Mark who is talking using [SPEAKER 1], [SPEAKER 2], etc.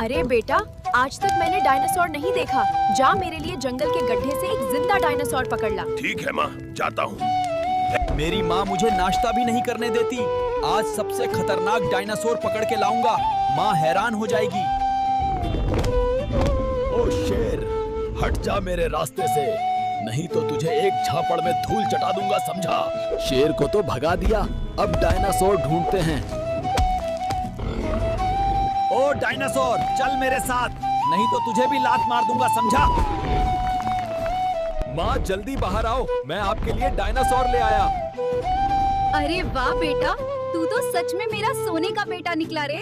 [SPEAKER 1] अरे बेटा, आज तक मैंने डायनासोर नहीं देखा। जा मेरे लिए जंगल के गड्ढे से एक जिंदा डायनासोर पकड़ ला।
[SPEAKER 2] ठीक है माँ, जाता हूँ।
[SPEAKER 3] मेरी माँ मुझे नाश्ता भी नहीं करने देती। आज सबसे खतरनाक डायनासोर पकड़ के लाऊंगा। माँ हैरान हो जाएगी।
[SPEAKER 2] ओ शेर, हट जा मेरे रास्ते से, नहीं तो तुझे एक झापड़ में धूल चटा दूंगा, समझा? शेर को तो भगा दिया, अब डायनासोर ढूंढते हैं।
[SPEAKER 3] ओ डायनासोर, चल मेरे साथ, नहीं तो तुझे भी लात मार दूंगा, समझा?
[SPEAKER 2] माँ जल्दी बाहर आओ, मैं आपके लिए डायनासोर ले आया।
[SPEAKER 1] अरे वाह बेटा, तू तो सच में मेरा सोने का बेटा निकला रे।